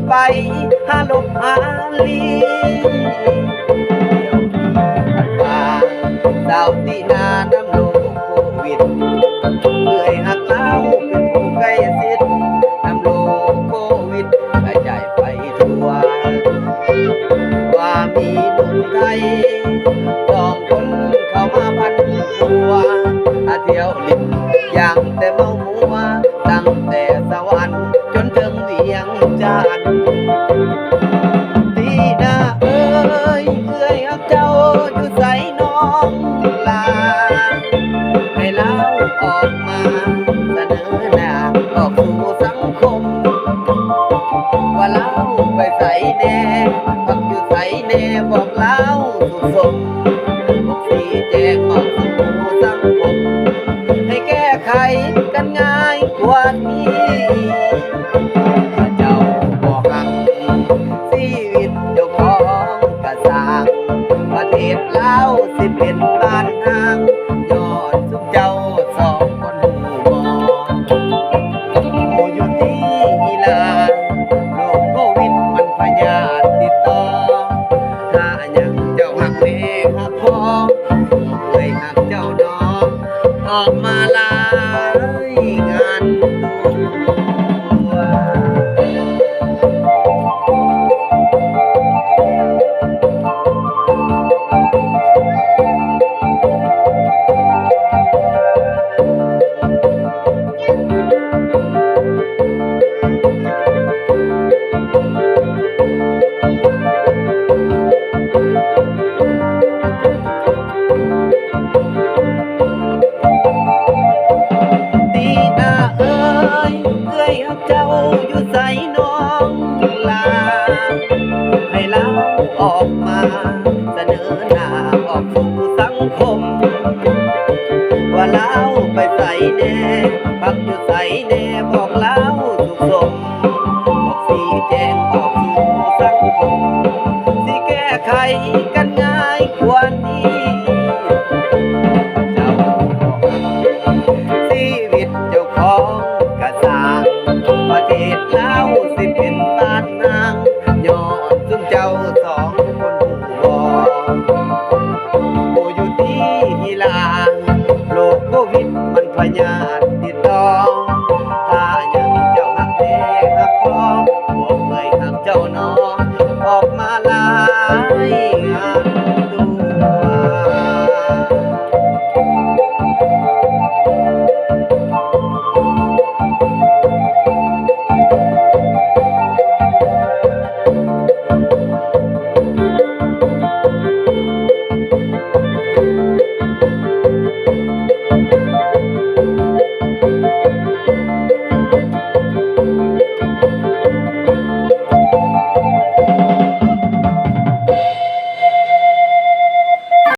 ไปหาลบหาลีป่าสาวตีนาน้ำโลกโควิดเอื่อยหักเล้าเป็นผู้ใกล้ชิดน้ำโลกโควิดกระจายไปทั่วว่ามีหนุ่มไทยสองคนเข้ามาพันหัวเที่ยวลิ้นอย่างแต่เมามัวตั้งแต่สวรรค์จนถึงเวียงจันทน์ตีนาเอ้ยเอ้ยฮักเจ้าอยู่ใส่น้องลาให้เล่าออกมาเสนอหน้าออกสู่สังคมว่าเล่าไปใส่แน่พักอยู่ใส่แน่บอกเล่าสุขสมบอกสีแจงออกสู่สังคมให้แก้ไขกันง่ายกว่านี้ถ้าเจ้าบอกหักชีวิตเจ้าของกระสร้างประเทศลาวสิเป็นบ้านทางยอดสุขเจ้าสองคนหูบออยู่ที่อีลาโรคโควิดมันพยาธิติดต่อถ้าอย่างเจ้าหักแม่หักพ่อเคยหักเจ้าน้องออกมาลายงานตัวเจ้าอยู่ใส่น้องลาให้เล่าออกมาเสนอหน้าออกสู่สังคมว่าเล่าไปใส่แน่พักอยู่ใส่แน่บอกเล่าสุขสมบอกสีแจงออกสู่สังคมสิแก้ไขกันง่ายกว่านี้เจ้าชีวิตเจ้าของกระสร้างประเทศลาวสิเป็นบ้านนางยอดซุ่มเจ้าสองคนผู้บ่อยู่ที่อีลาโรคโควิดมันพยาธิ